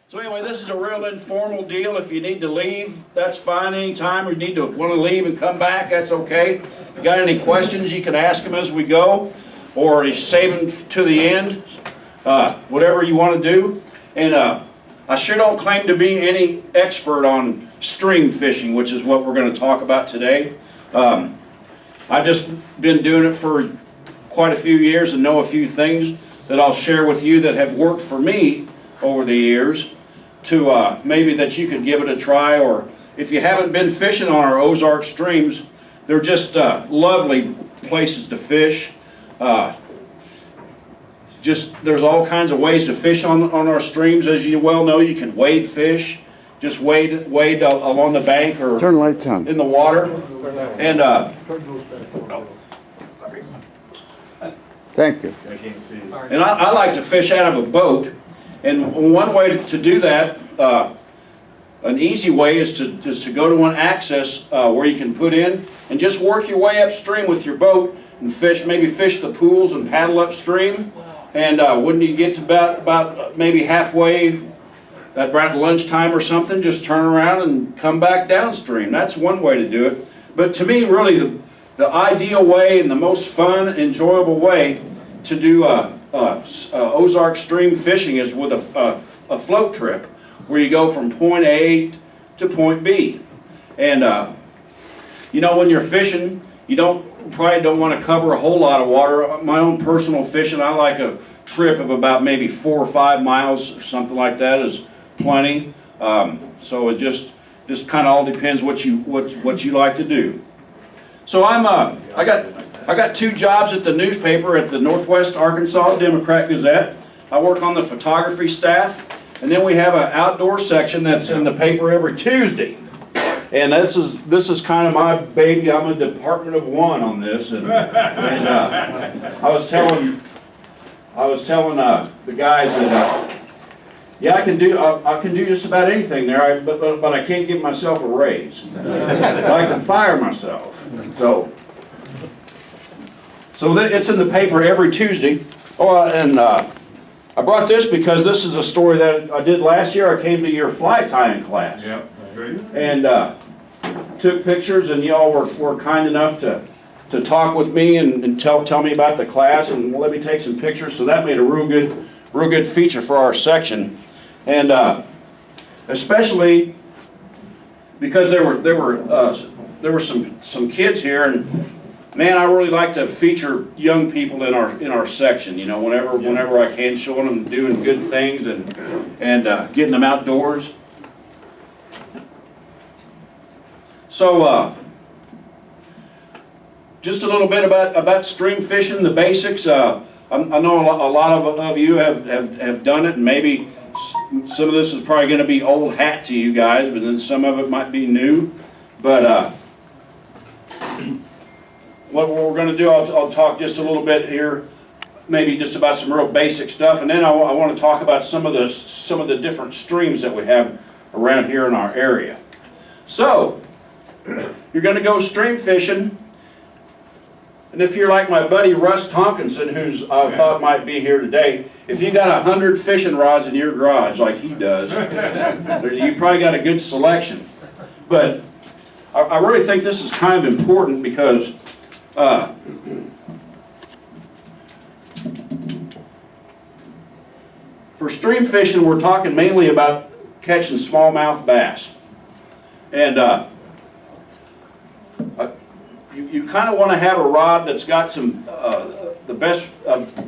So anyway, this is a real informal deal. If you need to leave, that's fine anytime. Or you need to want to leave and come back, that's okay. If you got any questions, you can ask them as we go, or you save them to the end, whatever you want to do. And I sure don't claim to be any expert on stream fishing, which is what we're going to talk about today. I've just been doing it for quite a few years and know a few things that I'll share with you that have worked for me over the years, to maybe that you could give it a try. Or if you haven't been fishing on our Ozark streams, they're just lovely places to fish. There's all kinds of ways to fish on our streams. As you well know, you can wade fish, just wade along the bank or turn lights on in the water. And thank you. And I like to fish out of a boat. And one way to do that, an easy way, is to go to an access where you can put in and just work your way upstream with your boat and fish. Maybe fish the pools and paddle upstream. And when you get to about maybe halfway, at around lunchtime or something, just turn around and come back downstream. That's one way to do it. But to me, really, the ideal way and the most fun, enjoyable way to do Ozark stream fishing is with a float trip, where you go from point A to point B. And you know, when you're fishing, you probably don't want to cover a whole lot of water. My own personal fishing, I like a trip of about maybe 4 or 5 miles or something like that is plenty. So it just kind of all depends what you like to do. So I got 2 jobs at the newspaper, at the Northwest Arkansas Democrat Gazette. I work on the photography staff, and then we have an outdoor section that's in the paper every Tuesday. And this is kind of my baby. I'm a department of one on this, and I was telling the guys that yeah, I can do just about anything there, but I can't give myself a raise. But I can fire myself. So it's in the paper every Tuesday. Oh, and I brought this because this is a story that I did last year. I came to your fly tying class. Yep. And took pictures, and y'all were kind enough to talk with me and tell me about the class and let me take some pictures. So that made a real good feature for our section, and especially because there were some kids here, and man, I really like to feature young people in our section. You know, whenever I can, showing them doing good things and getting them outdoors. So just a little bit about stream fishing, the basics. I know a lot of you have done it, and maybe some of this is probably going to be old hat to you guys, but then some of it might be new. But what we're going to do, I'll talk just a little bit here, maybe just about some real basic stuff, and then I want to talk about some of the different streams that we have around here in our area. So you're going to go stream fishing, and if you're like my buddy Russ Tonkinson, who's I thought might be here today, if you got 100 fishing rods in your garage like he does, you probably got a good selection. But I really think this is kind of important because for stream fishing, we're talking mainly about catching smallmouth bass. And you kind of want to have a rod that's got some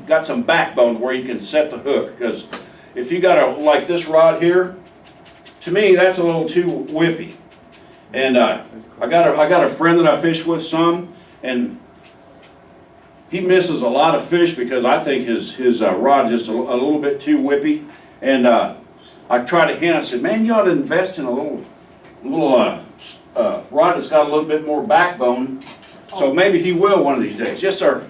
got some backbone where you can set the hook, because if you got like this rod here, to me that's a little too whippy. And I got a friend that I fish with some, and he misses a lot of fish because I think his rod is just a little bit too whippy. And I tried to hint. I said, man, you ought to invest in a little rod that's got a little bit more backbone. So maybe he will one of these days. Yes, sir.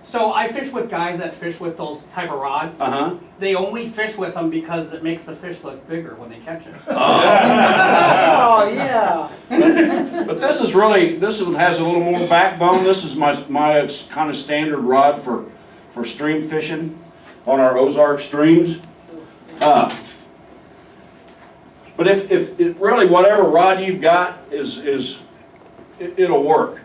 So I fish with guys that fish with those type of rods. They only fish with them because it makes the fish look bigger when they catch it. Oh yeah. But this one has a little more backbone. This is my kind of standard rod for stream fishing on our Ozark streams. But if really whatever rod you've got it'll work.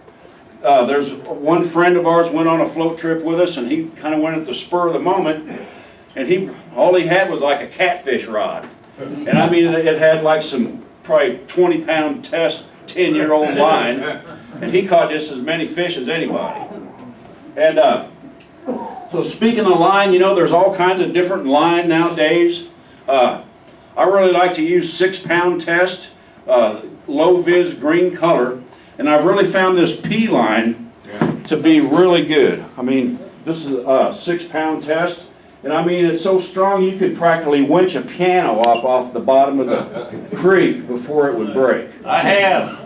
There's one friend of ours went on a float trip with us, and he kind of went at the spur of the moment, and all he had was like a catfish rod. And I mean, it had like some probably 20-pound test 10-year-old line, and he caught just as many fish as anybody. And so speaking of line, you know, there's all kinds of different line nowadays. I really like to use 6-pound test, low vis green color, and I've really found this P line to be really good. I mean, this is a 6-pound test, and I mean, it's so strong you could practically winch a piano off the bottom of the creek before it would break. I have.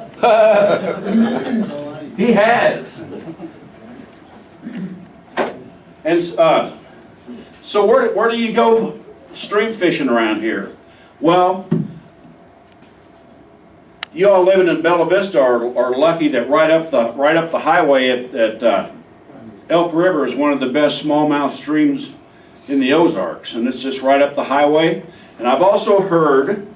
He has. And so where do you go stream fishing around here? Well, you all living in Bella Vista are lucky that right up the highway at Elk River is one of the best smallmouth streams in the Ozarks, and it's just right up the highway. And I've also heard,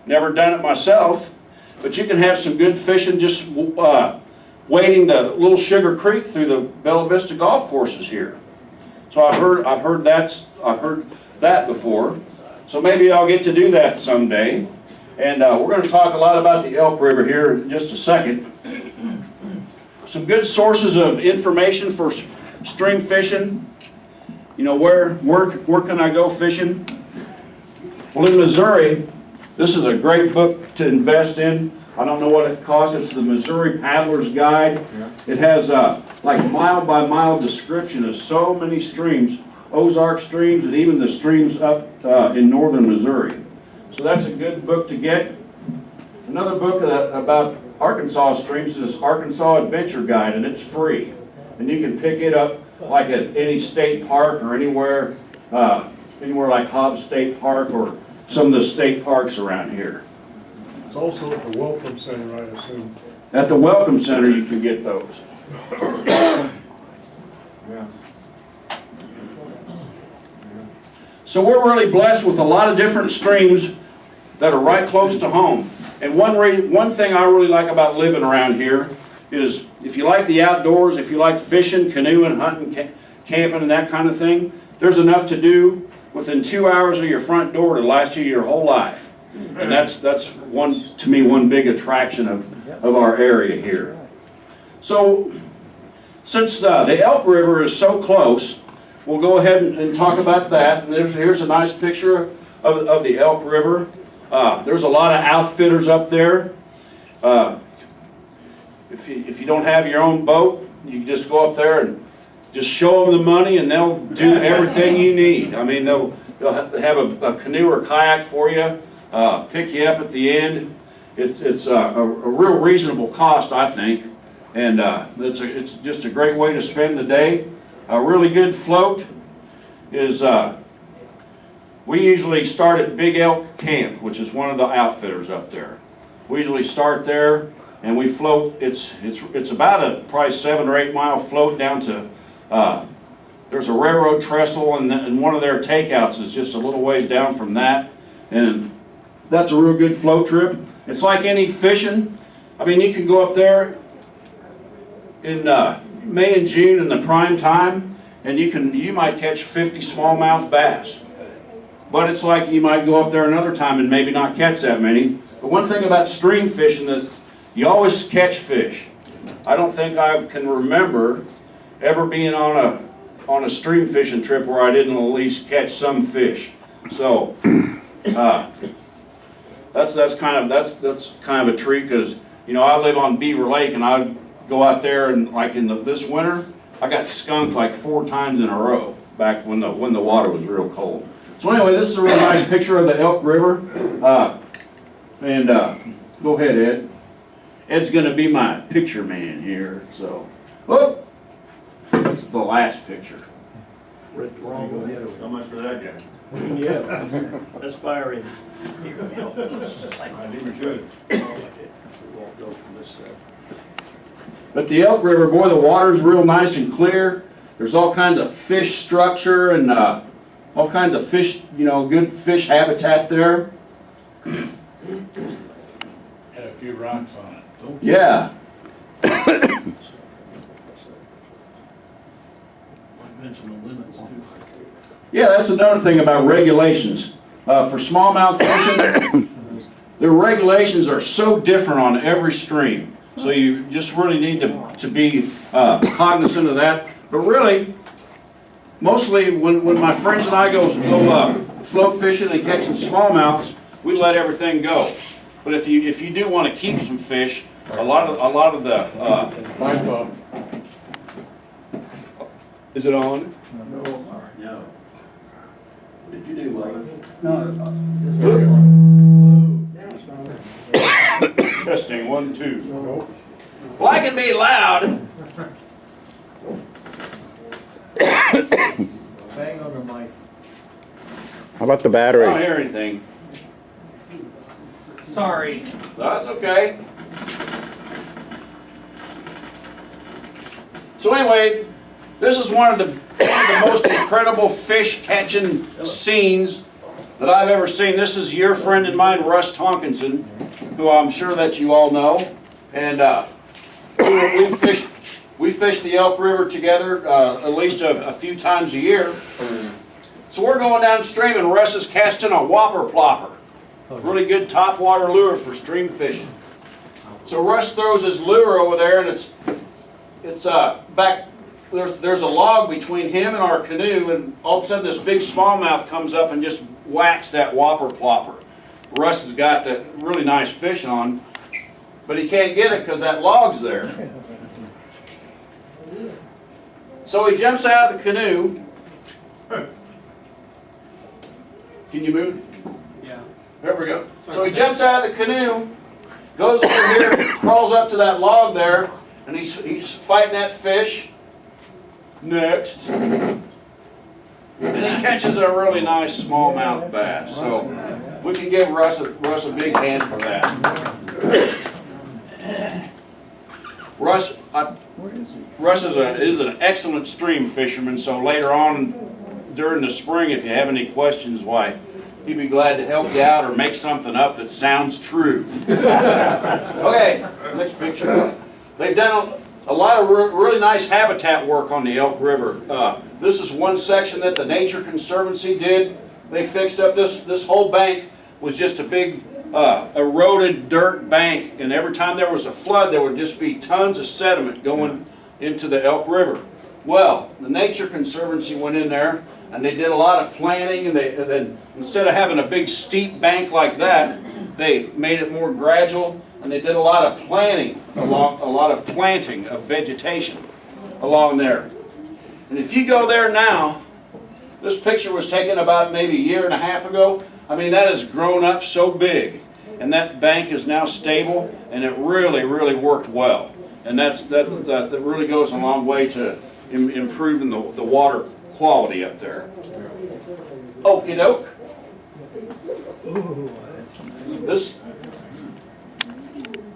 never done it myself, but you can have some good fishing just wading the Little Sugar Creek through the Bella Vista golf courses here. So I've heard that before. So maybe I'll get to do that someday. And we're going to talk a lot about the Elk River here in just a second. Some good sources of information for stream fishing. You know, where can I go fishing? Well, in Missouri, this is a great book to invest in. I don't know what it costs. It's the Missouri Paddler's Guide. It has like mile-by-mile description of so many streams, Ozark streams, and even the streams up in northern Missouri. So that's a good book to get. Another book about Arkansas streams is Arkansas Adventure Guide, and it's free. And you can pick it up like at any state park or anywhere like Hobbs State Park or some of the state parks around here. It's also at the Welcome Center, I assume. At the Welcome Center you can get those. Yeah. So we're really blessed with a lot of different streams that are right close to home. And one thing I really like about living around here is if you like the outdoors, if you like fishing, canoeing, hunting, camping, and that kind of thing, there's enough to do within 2 hours of your front door to last you your whole life. And that's to me one big attraction of our area here. So since the Elk River is so close, we'll go ahead and talk about that. And here's a nice picture of the Elk River. There's a lot of outfitters up there. If you don't have your own boat, you can just go up there and just show them the money and they'll do everything you need. I mean, they'll have a canoe or kayak for you, pick you up at the end. It's a real reasonable cost, I think, and it's just a great way to spend the day. A really good float is we usually start at Big Elk Camp, which is one of the outfitters up there. We usually start there and we float. It's about a probably 7 or 8 mile float down to there's a railroad trestle, and one of their takeouts is just a little ways down from that, and that's a real good float trip. It's like any fishing. I mean, you can go up there in May and June in the prime time, and you might catch 50 smallmouth bass. But it's like you might go up there another time and maybe not catch that many. But one thing about stream fishing is you always catch fish. I don't think I can remember ever being on a stream fishing trip where I didn't at least catch some fish. So that's kind of a treat, because you know I live on Beaver Lake, and I go out there and like this winter I got skunked like 4 times in a row back when the water was real cold. So anyway, this is a really nice picture of the Elk River. Go ahead, Ed. Ed's going to be my picture man here. So, whoop. That's the last picture. How much for that guy? Yeah, that's fiery. I think we should. But the Elk River, boy, the water's real nice and clear. There's all kinds of fish structure and all kinds of fish, good fish habitat there. Had a few rocks on it. Yeah. Might mention the limits too. Yeah, that's another thing about regulations. For smallmouth fishing, the regulations are so different on every stream. So you just really need to be cognizant of that. But really, mostly when my friends and I go float fishing and catching smallmouths, we let everything go. But if you do want to keep some fish, a lot of the My phone. is it on? No. What did you do, Mike? Testing 1, 2. Nope. Well, I can be loud. Bang on the mic. How about the I battery? don't hear anything. Sorry. That's okay. So anyway, this is one of the most incredible fish catching scenes that I've ever seen. This is your friend and mine, Russ Tonkinson, who I'm sure that you all know. And we fish the Elk River together at least a few times a year. So we're going downstream and Russ is casting a whopper plopper. Really good topwater lure for stream fishing. So Russ throws his lure over there, and it's back. There's a log between him and our canoe, and all of a sudden this big smallmouth comes up and just whacks that whopper plopper. Russ has got that really nice fish on, but he can't get it because that log's there. So he jumps out of the canoe. Can you move? Yeah. There we go. So he jumps out of the canoe, goes over here, crawls up to that log there, and he's fighting that fish. Next. And he catches a really nice smallmouth bass. So we can give Russ a big hand for that. Russ is an excellent stream fisherman, so later on during the spring, if you have any questions, why, he'd be glad to help you out or make something up that sounds true. Okay, next picture. They've done a lot of really nice habitat work on the Elk River. This is one section that the Nature Conservancy did. They fixed up this whole bank was just a big eroded dirt bank, and every time there was a flood there would just be tons of sediment going into the Elk River. Well, the Nature Conservancy went in there and they did a lot of planting, and then instead of having a big steep bank like that, they made it more gradual, and they did a lot of planting of vegetation along there. And if you go there now, this picture was taken about maybe a year and a half ago. I mean, that has grown up so big, and that bank is now stable, and it really, really worked well. And that really goes a long way to improving the water quality up there. Okie doke.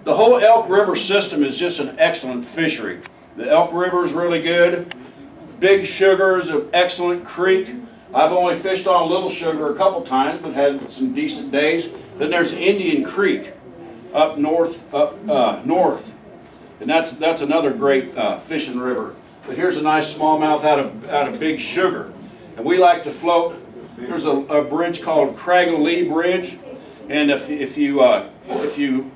The whole Elk River system is just an excellent fishery. The Elk River is really good. Big Sugar is an excellent creek. I've only fished on Little Sugar a couple times, but had some decent days. Then there's Indian Creek up north, and that's another great fishing river. But here's a nice smallmouth out of Big Sugar, and we like to float. There's a bridge called Cragg-O-Lee Bridge, and if you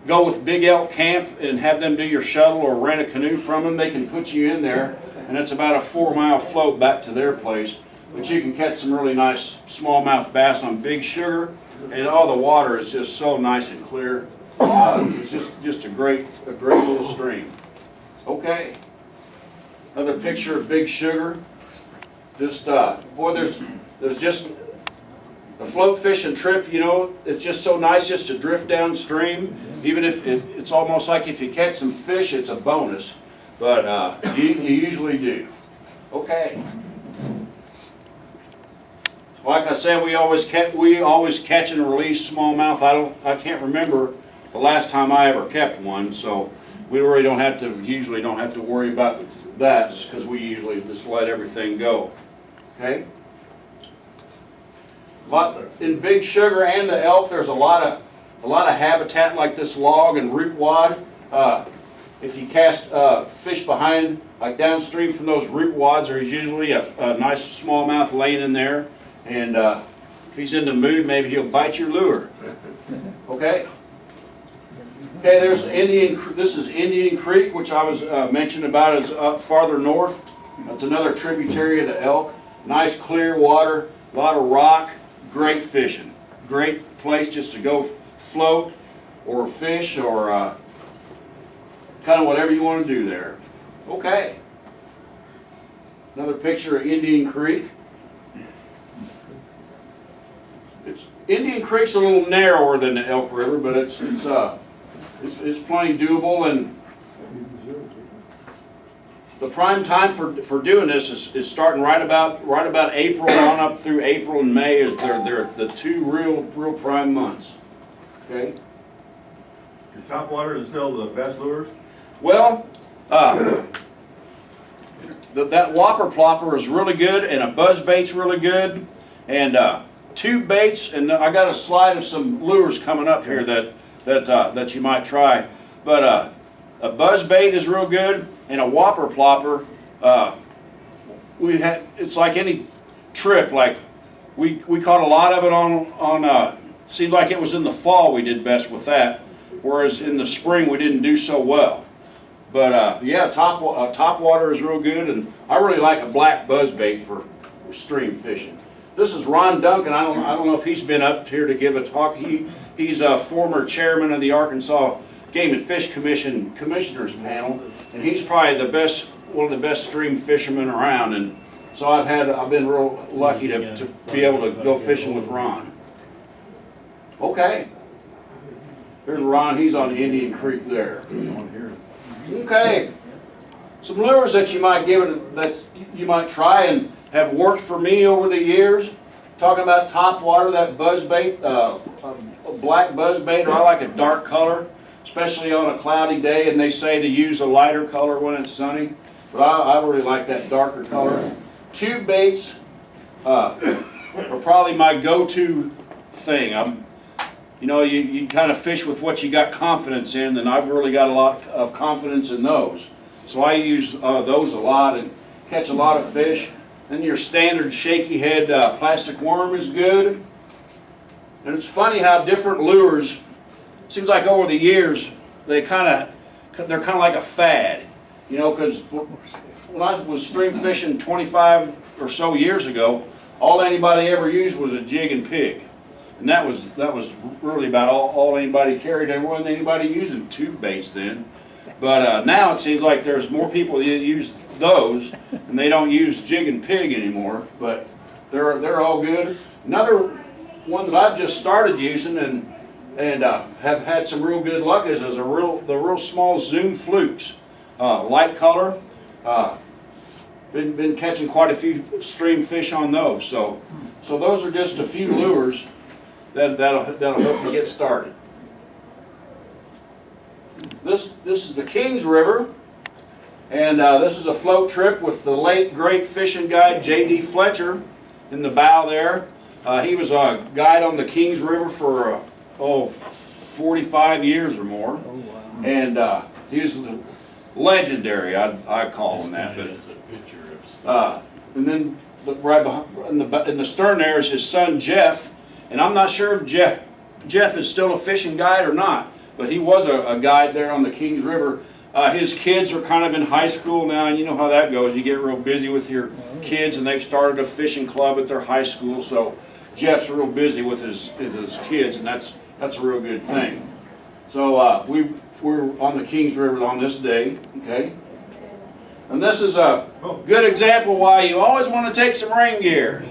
go with Big Elk Camp and have them do your shuttle or rent a canoe from them, they can put you in there, and it's about a 4-mile float back to their place. But you can catch some really nice smallmouth bass on Big Sugar, and all the water is just so nice and clear. It's just a great little stream. Okay, another picture of Big Sugar. Just boy, there's just a float fishing trip. You know, it's just so nice just to drift downstream. Even if it's almost like if you catch some fish, it's a bonus. But you usually do. Okay. Like I said, we always catch and release smallmouth. I can't remember the last time I ever kept one, so we really usually don't have to worry about that because we usually just let everything go. Okay. But in Big Sugar and the Elk, there's a lot a lot of habitat like this log and root wad. If you cast fish behind, like downstream from those root wads, there's usually a nice smallmouth laying in there. And if he's in the mood, maybe he'll bite your lure. Okay? Okay, there's this is Indian Creek, which I was mentioning about, is up farther north. That's another tributary of the Elk. Nice clear water, a lot of rock, great fishing. Great place just to go float or fish or kind of whatever you want to do there. Okay. Another picture of Indian Creek. Indian Creek's a little narrower than the Elk River, but it's plenty doable, and the prime time for doing this is starting right about April on up through April and May is they're the two real prime months. Okay. Your topwater is still the best lures? Well, that whopper plopper is really good, and a buzz bait's really good, and tube baits, and I got a slide of some lures coming up here that you might try. But a buzz bait is real good, and a whopper plopper. It's like any trip. Like we caught a lot of it on. Seemed like it was in the fall we did best with that, whereas in the spring we didn't do so well. But yeah, top water is real good, and I really like a black buzz bait for stream fishing. This is Ron Duncan. I don't know if he's been up here to give a talk. He's a former chairman of the Arkansas Game and Fish Commission Commissioners Panel, and he's probably one of the best stream fishermen around. And so I've been real lucky to be able to go fishing with Ron. Okay. Here's Ron. He's on Indian Creek there. Okay. Some lures that you might that you might try and have worked for me over the years. Talking about top water, that buzz bait, a black buzz bait, or I like a dark color, especially on a cloudy day, and they say to use a lighter color when it's sunny, but I really like that darker color. Tube baits are probably my go-to thing. You kind of fish with what you got confidence in, and I've really got a lot of confidence in those. So I use those a lot and catch a lot of fish. Then your standard shaky head plastic worm is good. And it's funny how different lures, seems like over the years, they're kind of like a fad. Because when I was stream fishing 25 or so years ago, all anybody ever used was a jig and pig. And that was really about all anybody carried. There wasn't anybody using tube baits then. But now it seems like there's more people that use those, and they don't use jig and pig anymore. But they're all good. Another one that I've just started using and have had some real good luck is the real small Zoom flukes, light color. Been catching quite a few stream fish on those. So those are just a few lures that'll help you get started. This is the Kings River, and this is a float trip with the late great fishing guide J.D. Fletcher in the bow there. He was a guide on the Kings River for 45 years or more, and he was legendary. I call him that. But and then right behind in the stern there is his son Jeff, and I'm not sure if Jeff is still a fishing guide or not. But he was a guide there on the Kings River. His kids are kind of in high school now, and you know how that goes. You get real busy with your kids, and they've started a fishing club at their high school. So Jeff's real busy with his kids, and that's a real good thing. So we're on the Kings River on this day, okay? And this is a good example why you always want to take some rain gear.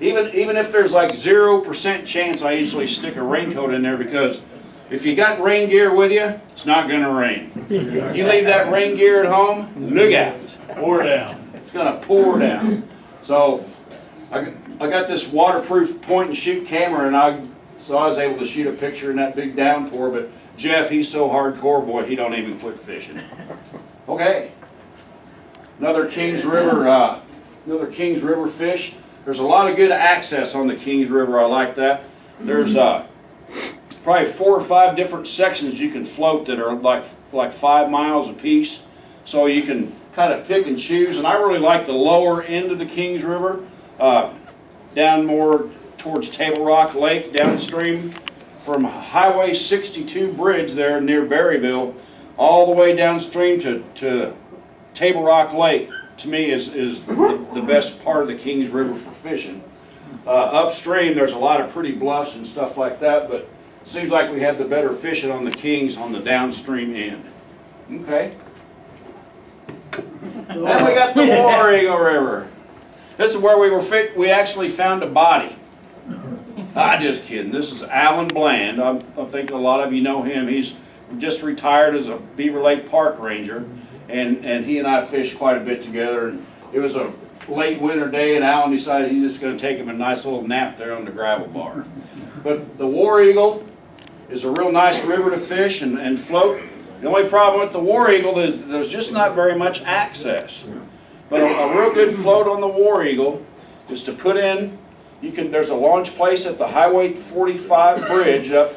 Even if there's like 0% chance, I usually stick a raincoat in there, because if you got rain gear with you, it's not going to rain. You leave that rain gear at home, look out. Pour down. It's going to pour down. So I got this waterproof point and shoot camera, and so I was able to shoot a picture in that big downpour. But Jeff, he's so hardcore, boy, he don't even quit fishing. Okay, another Kings River fish. There's a lot of good access on the Kings River. I like that. There's probably 4 or 5 different sections you can float that are like 5 miles apiece. So you can kind of pick and choose. And I really like the lower end of the Kings River, down more towards Table Rock Lake downstream from Highway 62 bridge there near Berryville, all the way downstream to Table Rock Lake. To me is the best part of the Kings River for fishing. Upstream there's a lot of pretty bluffs and stuff like that, but it seems like we have the better fishing on the Kings on the downstream end. Okay. Then we got the War Eagle River. This is where we actually found a body. I'm just kidding. This is Alan Bland. I think a lot of you know him. He's just retired as a Beaver Lake Park Ranger, and he and I fished quite a bit together. And it was a late winter day, and Alan decided he's just going to take him a nice little nap there on the gravel bar. But the War Eagle is a real nice river to fish and float. The only problem with the War Eagle is there's just not very much access. But a real good float on the War Eagle is to put in. There's a launch place at the Highway 45 bridge up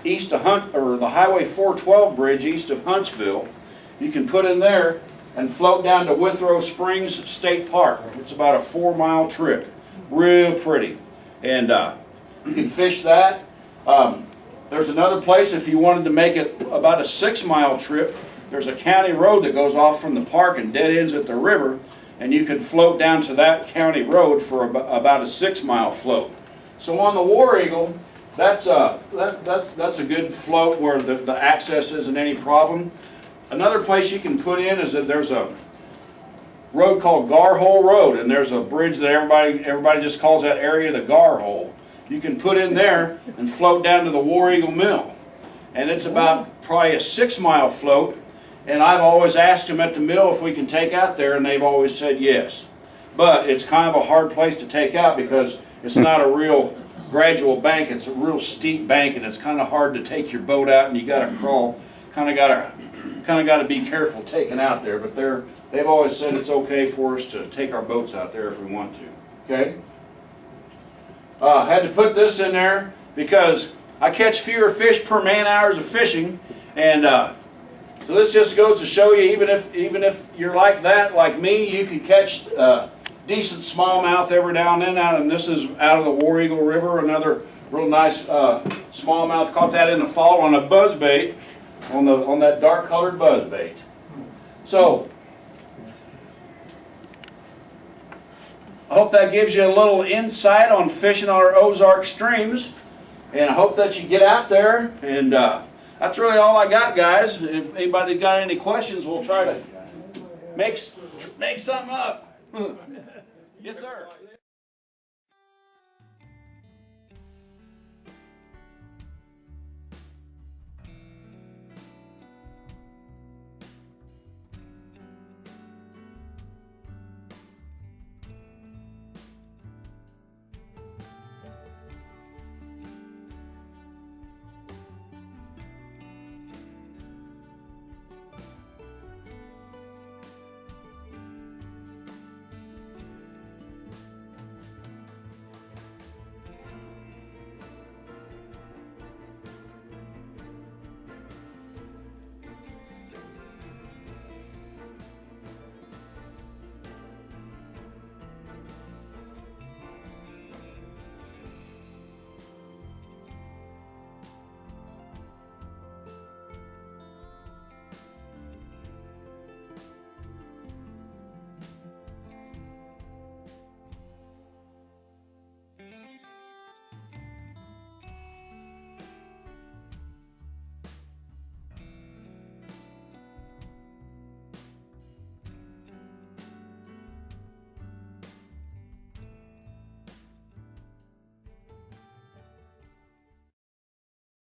east of the Highway 412 bridge east of Huntsville. You can put in there and float down to Withrow Springs State Park. It's about a 4-mile trip. Real pretty. And you can fish that. There's another place if you wanted to make it about a 6-mile trip. There's a county road that goes off from the park and dead ends at the river, and you could float down to that county road for about a 6-mile float. So on the War Eagle, that's a good float where the access isn't any problem. Another place you can put in is that there's a road called Gar Hole Road, and there's a bridge that everybody just calls that area the Gar Hole. You can put in there and float down to the War Eagle Mill, and it's about probably a 6-mile float. And I've always asked them at the mill if we can take out there, and they've always said yes. But it's kind of a hard place to take out because it's not a real gradual bank. It's a real steep bank, and it's kind of hard to take your boat out, and you got to crawl. Kind of got to be careful taking out there. But they've always said it's okay for us to take our boats out there if we want to. Okay. Had to put this in there because I catch fewer fish per man-hours of fishing, and so this just goes to show you, even if you're like that, like me, you can catch decent smallmouth every now and then out. And this is out of the War Eagle River, another real nice smallmouth. Caught that in the fall on a buzzbait, on that dark-colored buzzbait. So I hope that gives you a little insight on fishing our Ozark streams, and I hope that you get out there and. That's really all I got, guys. If anybody got any questions, we'll try to make something up. Yes, sir.